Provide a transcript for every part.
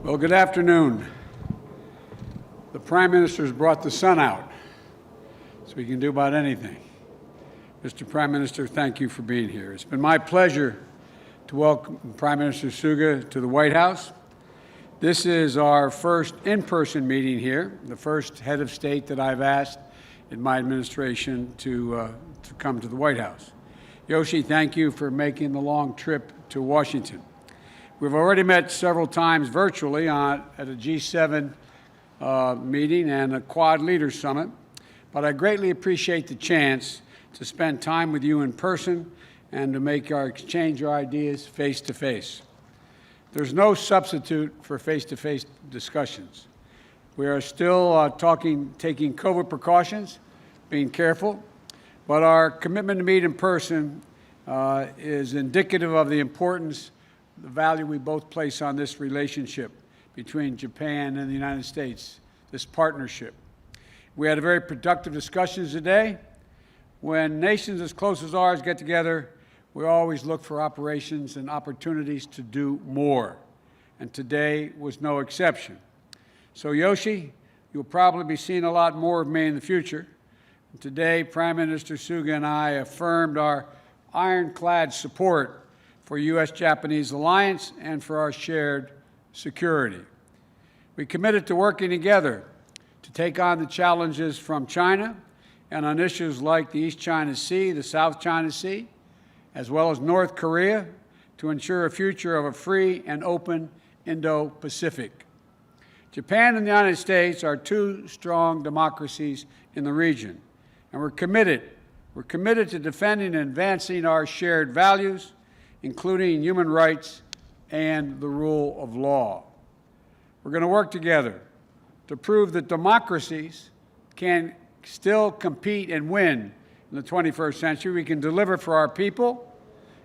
Well, good afternoon. The Prime Minister's brought the sun out, so we can do about anything. Mr. Prime Minister, thank you for being here. It's been my pleasure to welcome Prime Minister Suga to the White House. This is our first in-person meeting here, the first head of state that I've asked in my administration to come to the White House. Yoshi, thank you for making the long trip to Washington. We've already met several times virtually at a G7 meeting and a Quad Leaders Summit, but I greatly appreciate the chance to spend time with you in person and to exchange our ideas face-to-face. There's no substitute for face-to-face discussions. We are still taking COVID precautions, being careful, but our commitment to meet in person is indicative of the importance, the value we both place on this relationship between Japan and the United States, this partnership. We had a very productive discussions today. When nations as close as ours get together, we always look for operations and opportunities to do more, and today was no exception. So Yoshi, you'll probably be seeing a lot more of me in the future. Today, Prime Minister Suga and I affirmed our ironclad support for U.S.-Japanese alliance and for our shared security. We committed to working together to take on the challenges from China and on issues like the East China Sea, the South China Sea, as well as North Korea, to ensure a future of a free and open Indo-Pacific. Japan and the United States are two strong democracies in the region, and we're committed to defending and advancing our shared values, including human rights and the rule of law. We're going to work together to prove that democracies can still compete and win in the 21st century. We can deliver for our people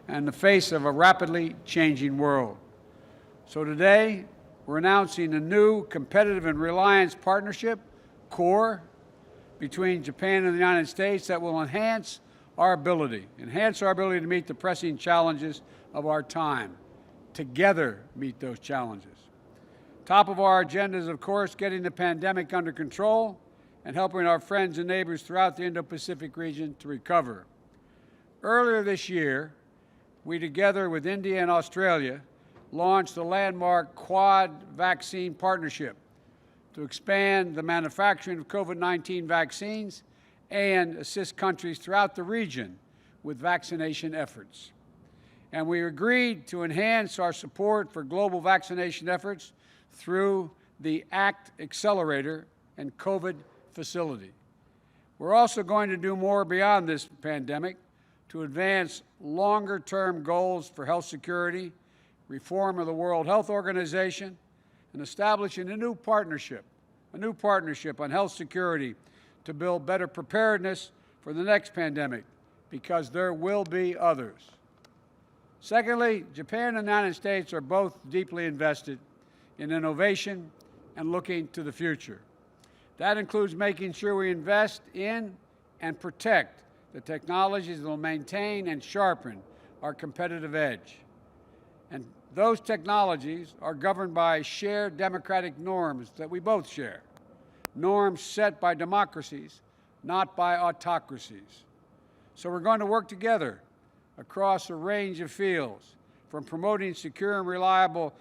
in the face of a rapidly changing world. So today, we're announcing a new competitive and reliance partnership, CORE, between Japan and the United States that will enhance our ability to meet the pressing challenges of our time, together meet those challenges. Top of our agenda is, of course, getting the pandemic under control and helping our friends and neighbors throughout the Indo-Pacific region to recover. Earlier this year, we, together with India and Australia, launched a landmark Quad vaccine partnership to expand the manufacturing of COVID-19 vaccines and assist countries throughout the region with vaccination efforts. And we agreed to enhance our support for global vaccination efforts through the ACT Accelerator and COVID facility. We're also going to do more beyond this pandemic to advance longer-term goals for health security, reform of the World Health Organization, and establishing a new partnership on health security to build better preparedness for the next pandemic, because there will be others. Secondly, Japan and the United States are both deeply invested in innovation and looking to the future. That includes making sure we invest in and protect the technologies that will maintain and sharpen our competitive edge. And those technologies are governed by shared democratic norms that we both share. Norms set by democracies, not by autocracies. So we're going to work together across a range of fields, from promoting secure and reliable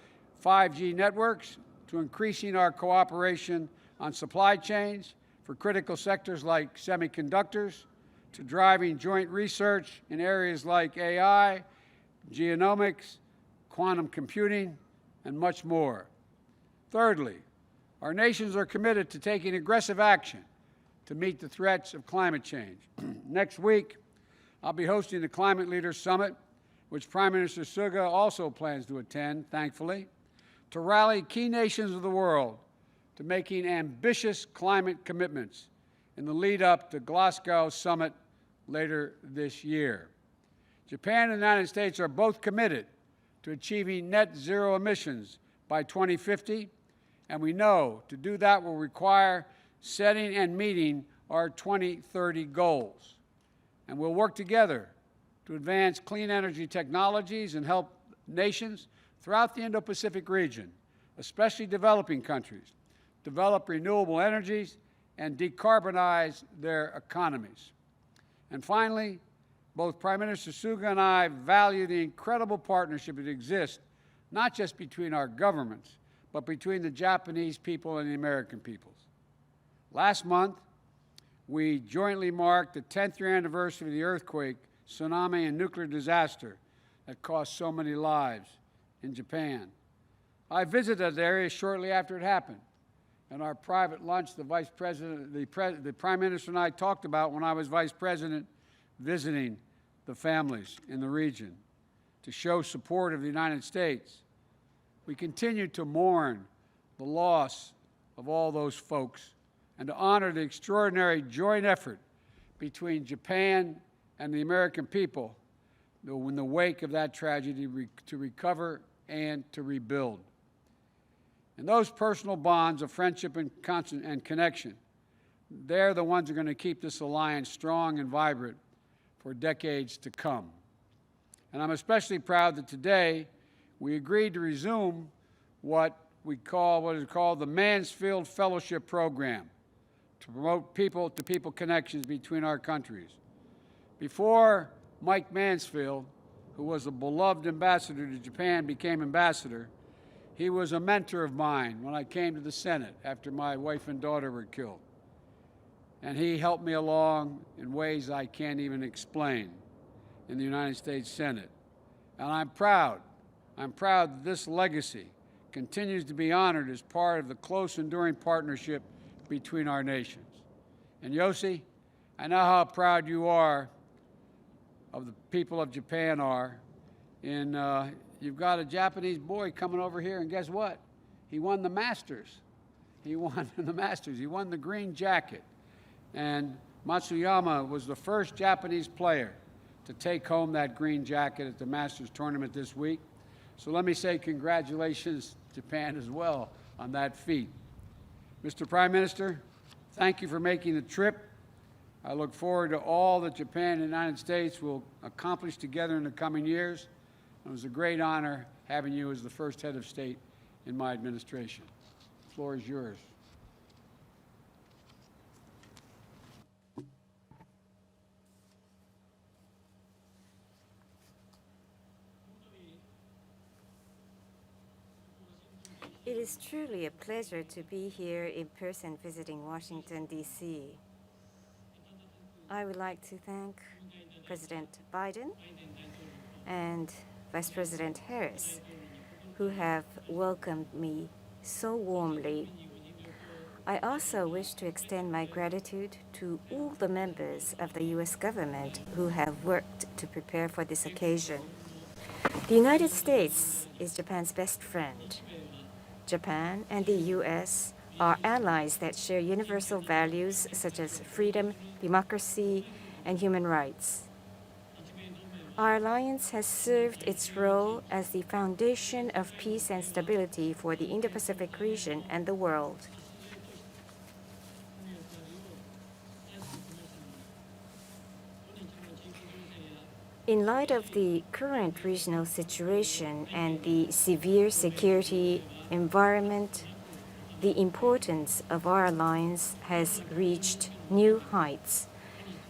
5G networks to increasing our cooperation on supply chains for critical sectors like semiconductors, to driving joint research in areas like AI, genomics, quantum computing, and much more. Thirdly, our nations are committed to taking aggressive action to meet the threats of climate change. Next week, I'll be hosting the Climate Leaders Summit, which Prime Minister Suga also plans to attend, thankfully, to rally key nations of the world to making ambitious climate commitments in the lead-up to Glasgow Summit later this year. Japan and the United States are both committed to achieving net zero emissions by 2050, and we know to do that will require setting and meeting our 2030 goals. And we'll work together to advance clean energy technologies and help nations throughout the Indo-Pacific region especially developing countries, develop renewable energies and decarbonize their economies. And finally, both Prime Minister Suga and I value the incredible partnership that exists, not just between our governments, but between the Japanese people and the American peoples. Last month, we jointly marked the 10th year anniversary of the earthquake, tsunami, and nuclear disaster that cost so many lives in Japan. I visited that area shortly after it happened. And our private lunch, the Vice President, the Prime Minister and I talked about when I was Vice President, visiting the families in the region to show support of the United States. We continue to mourn the loss of all those folks and to honor the extraordinary joint effort between Japan and the American people in the wake of that tragedy to recover and to rebuild. And those personal bonds of friendship and connection, they're the ones that are going to keep this alliance strong and vibrant for decades to come. And I'm especially proud that today we agreed to resume what is called the Mansfield Fellowship Program to promote people-to-people connections between our countries. Before Mike Mansfield, who was a beloved ambassador to Japan, became ambassador, he was a mentor of mine when I came to the Senate after my wife and daughter were killed. And he helped me along in ways I can't even explain in the United States Senate. And I'm proud that this legacy continues to be honored as part of the close, enduring partnership between our nations. And Yossi, I know how proud you are of the people of Japan are. You've got a Japanese boy coming over here, and guess what? He won the Masters. He won the Masters. He won the green jacket. And Matsuyama was the first Japanese player to take home that green jacket at the Masters tournament this week. So let me say congratulations, Japan, as well on that feat. Mr. Prime Minister, thank you for making the trip. I look forward to all that Japan and the United States will accomplish together in the coming years. It was a great honor having you as the first head of state in my administration. The floor is yours. It is truly a pleasure to be here in person visiting Washington, D.C. I would like to thank President Biden and Vice President Harris, who have welcomed me so warmly. I also wish to extend my gratitude to all the members of the U.S. government who have worked to prepare for this occasion. The United States is Japan's best friend. Japan and the U.S. are allies that share universal values such as freedom, democracy, and human rights. Our alliance has served its role as the foundation of peace and stability for the Indo-Pacific region and the world. In light of the current regional situation and the severe security environment, the importance of our alliance has reached new heights.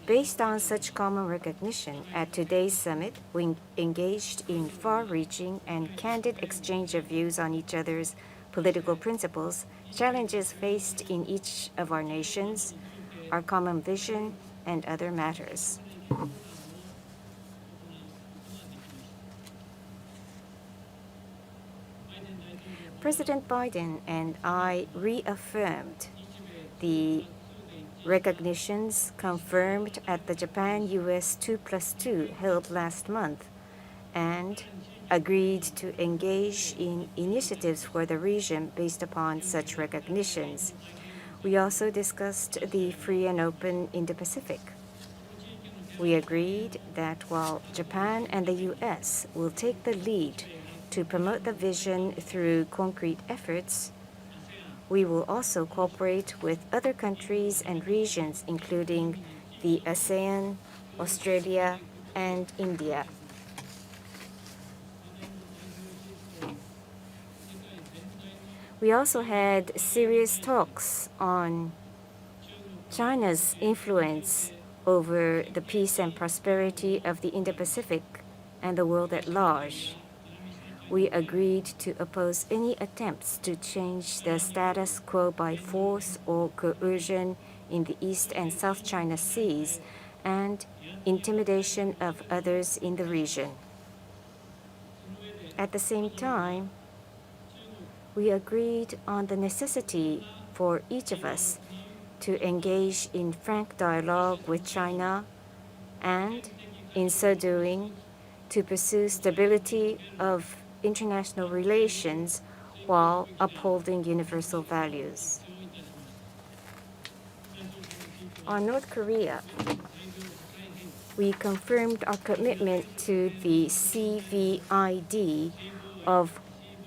Based on such common recognition, at today's summit, we engaged in far-reaching and candid exchange of views on each other's political principles, challenges faced in each of our nations, our common vision, and other matters. President Biden and I reaffirmed the recognitions confirmed at the Japan-US 2+2 held last month and agreed to engage in initiatives for the region based upon such recognitions. We also discussed the free and open Indo-Pacific. We agreed that while Japan and the U.S. will take the lead to promote the vision through concrete efforts, we will also cooperate with other countries and regions, including the ASEAN, Australia, and India. We also had serious talks on China's influence over the peace and prosperity of the Indo-Pacific and the world at large. We agreed to oppose any attempts to change the status quo by force or coercion in the East and South China Seas and intimidation of others in the region. At the same time, we agreed on the necessity for each of us to engage in frank dialogue with China and, in so doing, to pursue stability of international relations while upholding universal values. On North Korea, we confirmed our commitment to the CVID of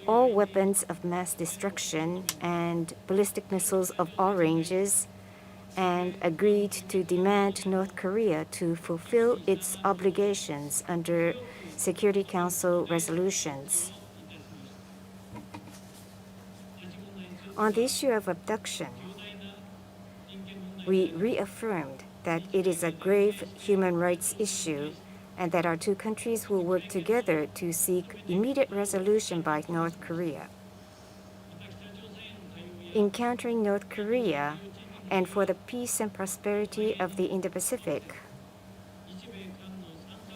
all weapons of mass destruction and ballistic missiles of all ranges, and agreed to demand North Korea to fulfill its obligations under Security Council resolutions. On the issue of abduction, we reaffirmed that it is a grave human rights issue and that our two countries will work together to seek immediate resolution by North Korea. In countering North Korea and for the peace and prosperity of the Indo-Pacific,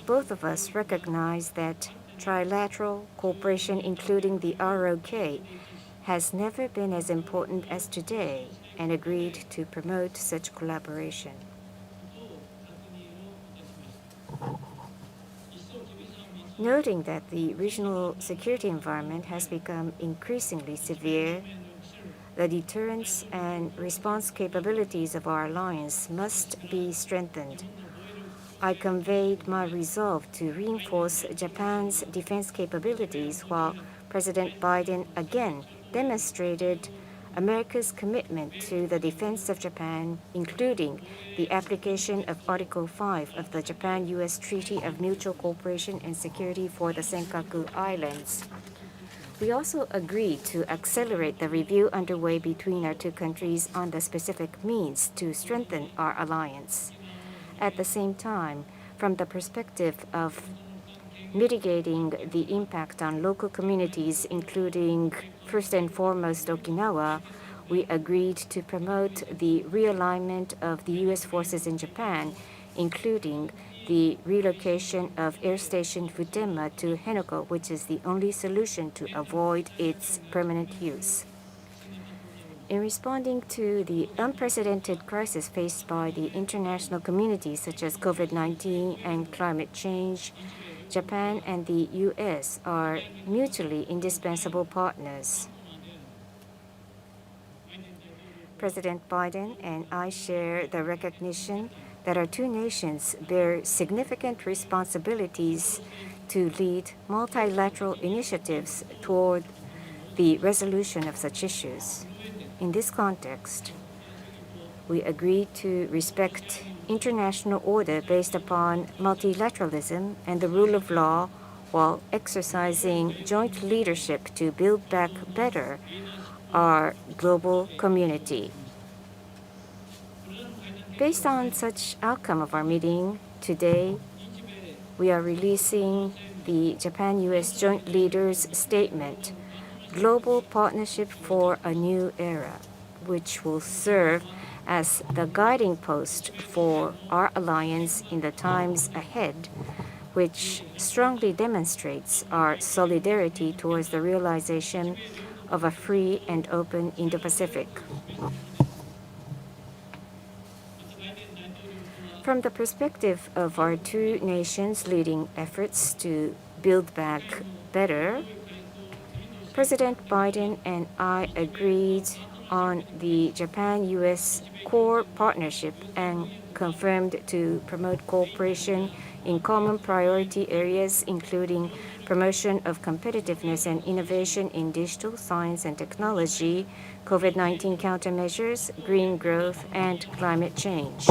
both of us recognize that trilateral cooperation, including the ROK, has never been as important as today, and agreed to promote such collaboration. Noting that the regional security environment has become increasingly severe, the deterrence and response capabilities of our alliance must be strengthened. I conveyed my resolve to reinforce Japan's defense capabilities, while President Biden again demonstrated America's commitment to the defense of Japan, including the application of Article 5 of the Japan-U.S. Treaty of Mutual Cooperation and Security for the Senkaku Islands. We also agreed to accelerate the review underway between our two countries on the specific means to strengthen our alliance. At the same time, from the perspective of mitigating the impact on local communities, including first and foremost Okinawa, we agreed to promote the realignment of the U.S. forces in Japan, including the relocation of Air Station Futenma to Henoko, which is the only solution to avoid its permanent use. In responding to the unprecedented crisis faced by the international community, such as COVID-19 and climate change, Japan and the U.S. are mutually indispensable partners. President Biden and I share the recognition that our two nations bear significant responsibilities to lead multilateral initiatives toward the resolution of such issues. In this context, we agreed to respect international order based upon multilateralism and the rule of law, while exercising joint leadership to build back better our global community. Based on such outcome of our meeting today, we are releasing the Japan-U.S. Joint Leaders Statement, Global Partnership for a New Era, which will serve as the guiding post for our alliance in the times ahead, which strongly demonstrates our solidarity towards the realization of a free and open Indo-Pacific. From the perspective of our two nations leading efforts to build back better, President Biden and I agreed on the Japan-U.S. core partnership and confirmed to promote cooperation in common priority areas, including promotion of competitiveness and innovation in digital science and technology, COVID-19 countermeasures, green growth, and climate change.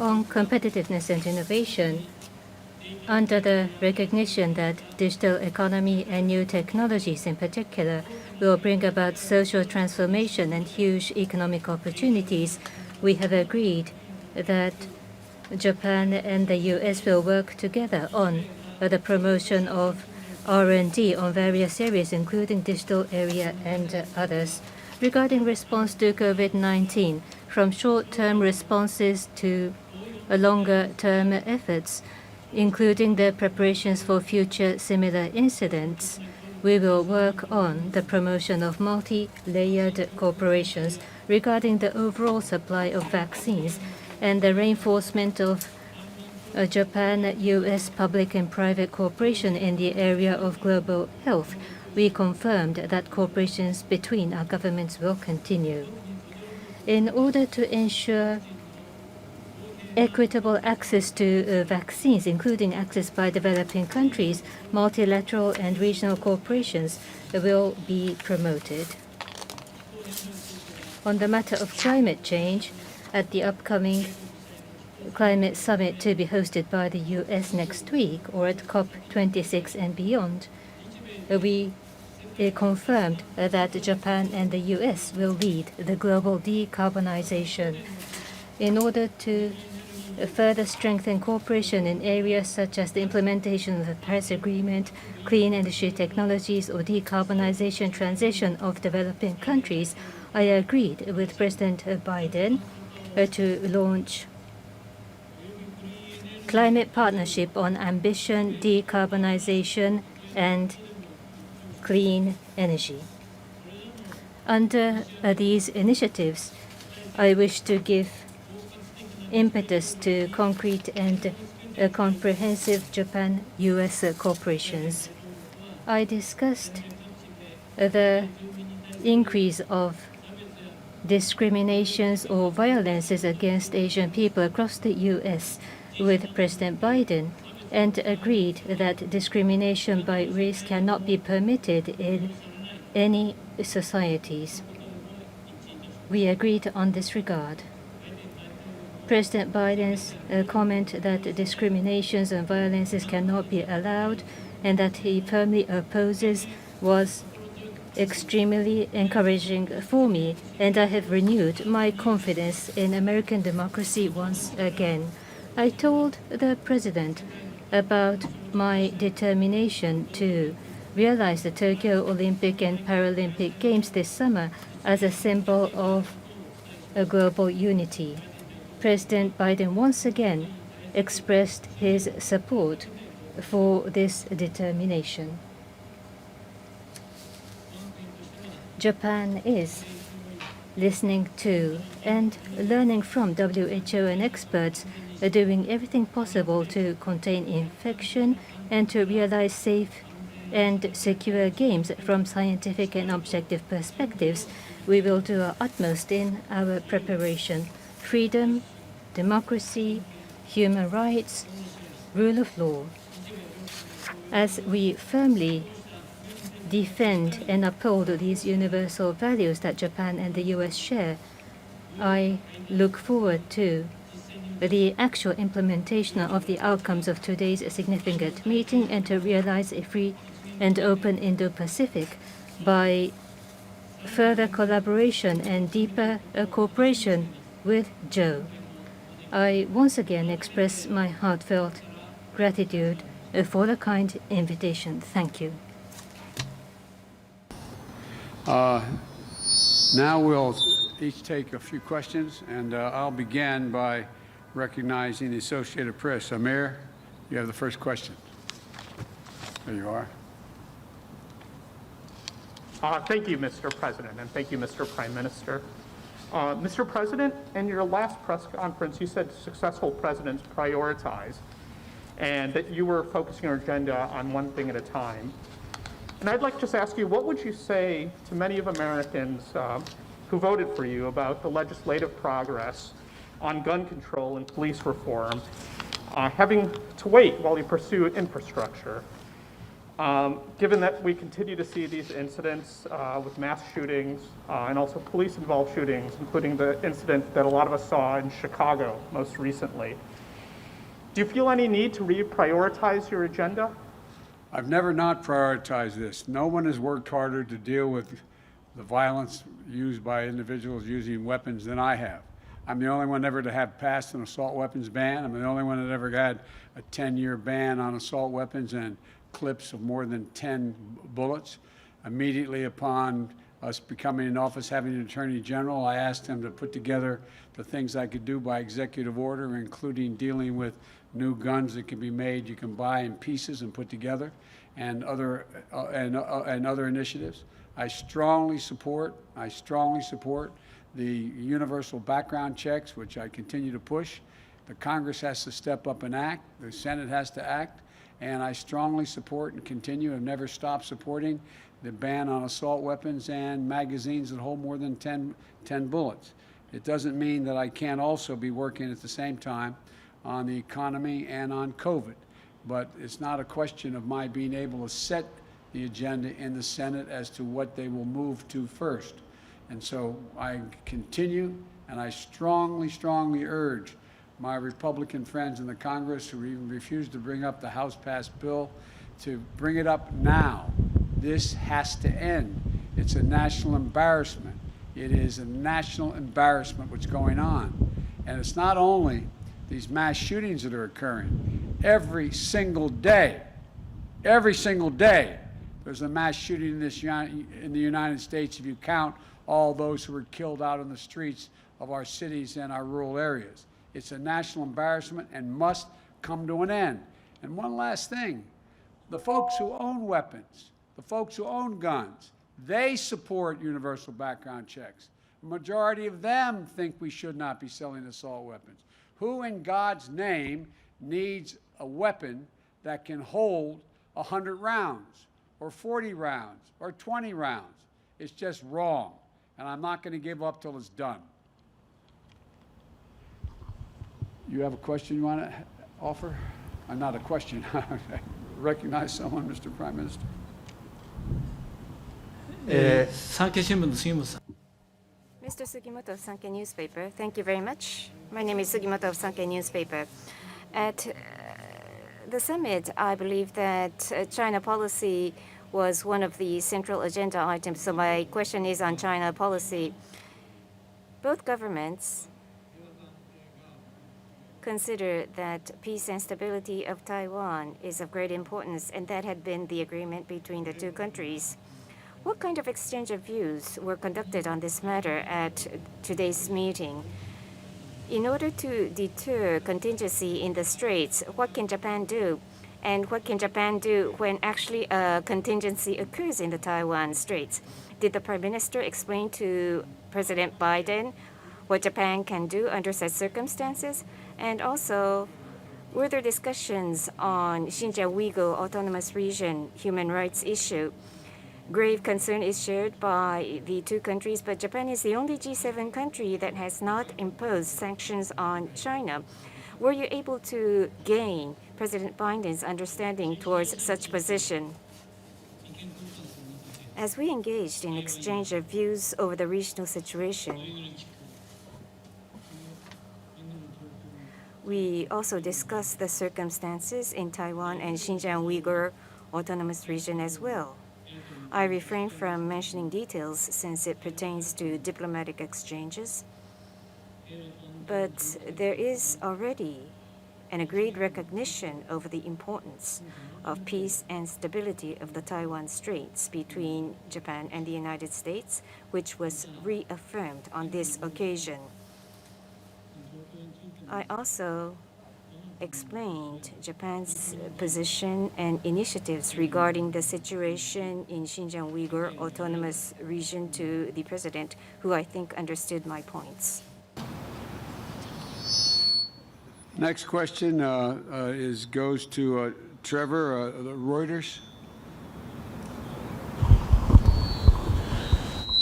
On competitiveness and innovation, Under the recognition that digital economy and new technologies in particular will bring about social transformation and huge economic opportunities, we have agreed that Japan and the US will work together on the promotion of R&D on various areas, including digital area and others. Regarding response to COVID-19, from short-term responses to longer-term efforts, including the preparations for future similar incidents, we will work on the promotion of multi-layered cooperations regarding the overall supply of vaccines and the reinforcement of Japan-US public and private cooperation in the area of global health. We confirmed that cooperations between our governments will continue. In order to ensure equitable access to vaccines, including access by developing countries, multilateral and regional cooperations will be promoted. On the matter of climate change, at the upcoming climate summit to be hosted by the US next week, or at COP26 and beyond, we confirmed that Japan and the US will lead the global decarbonization. In order to further strengthen cooperation in areas such as the implementation of the Paris Agreement, clean energy technologies, or decarbonization transition of developing countries, I agreed with President Biden to launch Climate Partnership on Ambition, Decarbonization, and Clean Energy. Under these initiatives, I wish to give impetus to concrete and comprehensive Japan-US cooperations. I discussed the increase of discriminations or violences against Asian people across the US with President Biden and agreed that discrimination by race cannot be permitted in any societies. We agreed on this regard. President Biden's comment that discriminations and violences cannot be allowed and that he firmly opposes was extremely encouraging for me, and I have renewed my confidence in American democracy once again. I told the President about my determination to realize the Tokyo Olympic and Paralympic Games this summer as a symbol of a global unity. President Biden once again expressed his support for this determination. Japan is listening to and learning from WHO and experts, doing everything possible to contain infection and to realize safe and secure games from scientific and objective perspectives. We will do our utmost in our preparation. Freedom, democracy, human rights, rule of law. As we firmly defend and uphold these universal values that Japan and the US share, I look forward to the actual implementation of the outcomes of today's significant meeting and to realize a free and open Indo-Pacific by further collaboration and deeper cooperation with Joe. I once again express my heartfelt gratitude for the kind invitation. Thank you. Now we'll each take a few questions, and I'll begin by recognizing the Associated Press. Amir, you have the first question. There you are. Thank you, Mr. President, and thank you, Mr. Prime Minister. Mr. President, in your last press conference, you said successful presidents prioritize, and that you were focusing your agenda on one thing at a time. And I'd like to just ask you, what would you say to many of Americans who voted for you about the legislative progress on gun control and police reform, having to wait while you pursue infrastructure? Given that we continue to see these incidents with mass shootings and also police-involved shootings, including the incident that a lot of us saw in Chicago most recently. Do you feel any need to reprioritize your agenda? I've never not prioritized this. No one has worked harder to deal with the violence used by individuals using weapons than I have. I'm the only one ever to have passed an assault weapons ban. I'm the only one that ever had a 10-year ban on assault weapons and clips of more than 10 bullets. Immediately upon us becoming in office, having an attorney general, I asked him to put together the things I could do by executive order, including dealing with new guns that can be made, you can buy in pieces and put together, and other initiatives. I strongly support the universal background checks, which I continue to push. The Congress has to step up and act. The Senate has to act. And I strongly support and continue and never stop supporting the ban on assault weapons and magazines that hold more than 10 bullets. It doesn't mean that I can't also be working at the same time on the economy and on COVID. But it's not a question of my being able to set the agenda in the Senate as to what they will move to first. And so I continue, and I strongly, strongly urge my Republican friends in the Congress who even refuse to bring up the House-passed bill to bring it up now. This has to end. It's a national embarrassment. It is a national embarrassment what's going on. And it's not only these mass shootings that are occurring. Every single day, there's a mass shooting in the United States if you count all those who were killed out in the streets of our cities and our rural areas. It's a national embarrassment and must come to an end. And one last thing, the folks who own weapons, the folks who own guns, they support universal background checks. The majority of them think we should not be selling assault weapons. Who in God's name needs a weapon that can hold 100 rounds or 40 rounds or 20 rounds? It's just wrong. And I'm not going to give up till it's done. You have a question you want to offer? Not a question. Recognize someone, Mr. Prime Minister. 産経新聞の杉本さん。 Mr. Sugimoto of Sankei Newspaper, thank you very much. My name is Sugimoto of Sankei Newspaper. At the summit, I believe that China policy was one of the central agenda items. So my question is on China policy. Both governments consider that peace and stability of Taiwan is of great importance, and that had been the agreement between the two countries. What kind of exchange of views were conducted on this matter at today's meeting? In order to deter contingency in the straits, what can Japan do? And what can Japan do when actually a contingency occurs in the Taiwan Straits? Did the Prime Minister explain to President Biden what Japan can do under such circumstances? And also, were there discussions on Xinjiang Uyghur Autonomous Region human rights issue? Grave concern is shared by the two countries, but Japan is the only G7 country that has not imposed sanctions on China. Were you able to gain President Biden's understanding towards such position? As we engaged in exchange of views over the regional situation, we also discussed the circumstances in Taiwan and Xinjiang Uyghur Autonomous Region as well. I refrain from mentioning details since it pertains to diplomatic exchanges, but there is already an agreed recognition of the importance of peace and stability of the Taiwan Straits between Japan and the United States, which was reaffirmed on this occasion. I also explained Japan's position and initiatives regarding the situation in Xinjiang Uyghur Autonomous Region to the President, who I think understood my points. Next question goes to Trevor, Reuters.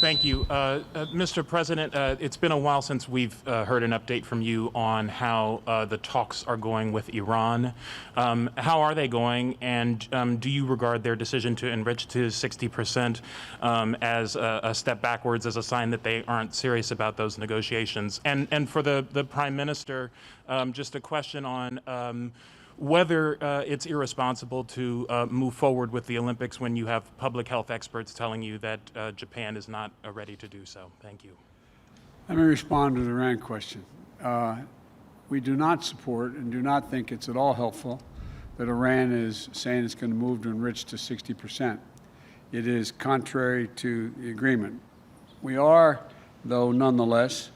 Thank you. Mr. President, it's been a while since we've heard an update from you on how the talks are going with Iran. How are they going, and do you regard their decision to enrich to 60% as a step backwards, as a sign that they aren't serious about those negotiations? And for the Prime Minister, just a question on whether it's irresponsible to move forward with the Olympics when you have public health experts telling you that Japan is not ready to do so. Thank you. Let me respond to the Iran question. We do not support and do not think it's at all helpful that Iran is saying it's going to move to enrich to 60%. It is contrary to the agreement. We are, though, nonetheless,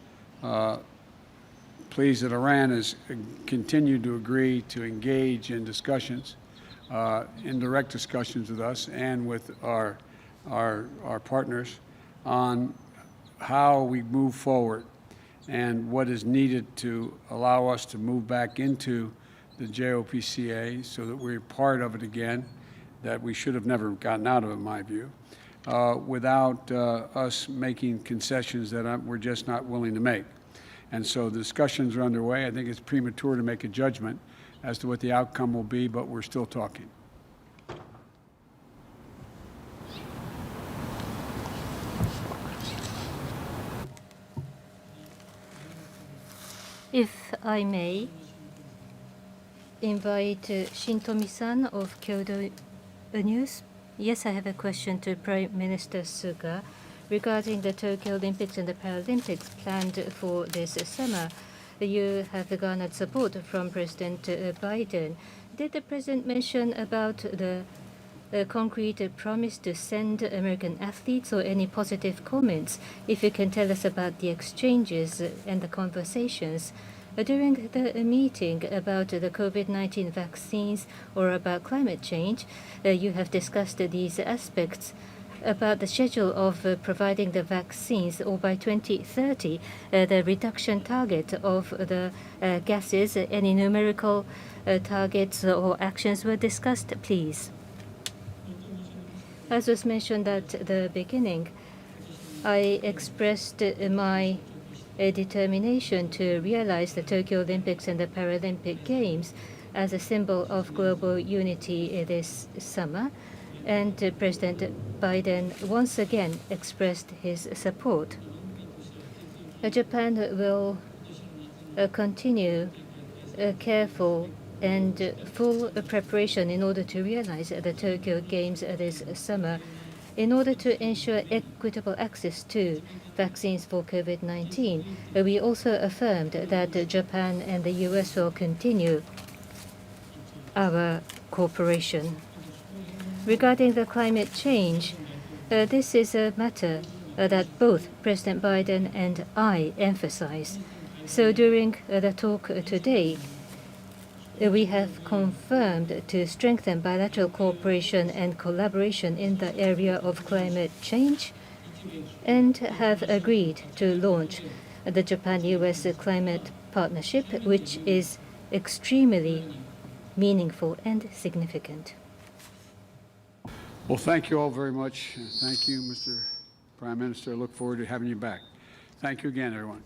pleased that Iran has continued to agree to engage in discussions, in direct discussions with us and with our partners on how we move forward and what is needed to allow us to move back into the JOPCA so that we're part of it again, that we should have never gotten out of, in my view, without us making concessions that we're just not willing to make. And so the discussions are underway. I think it's premature to make a judgment as to what the outcome will be, but we're still talking. If I may invite Shintomi-san of Kyodo News. Yes, I have a question to Prime Minister Suga regarding the Tokyo Olympics and the Paralympics planned for this summer. You have garnered support from President Biden. Did the President mention about the concrete promise to send American athletes or any positive comments? If you can tell us about the exchanges and the conversations during the meeting about the COVID-19 vaccines or about climate change, you have discussed these aspects about the schedule of providing the vaccines, or by 2030, the reduction target of the gases. Any numerical targets or actions were discussed, please? As was mentioned at the beginning, I expressed my determination to realize the Tokyo Olympics and the Paralympic Games as a symbol of global unity this summer. And President Biden once again expressed his support. Japan will continue careful and full preparation in order to realize the Tokyo Games this summer, in order to ensure equitable access to vaccines for COVID-19. We also affirmed that Japan and the U.S. will continue our cooperation. Regarding the climate change, this is a matter that both President Biden and I emphasize. So during the talk today, we have confirmed to strengthen bilateral cooperation and collaboration in the area of climate change and have agreed to launch the Japan-US Climate Partnership, which is extremely meaningful and significant. Well, thank you all very much. Thank you, Mr. Prime Minister. I look forward to having you back. Thank you again, everyone.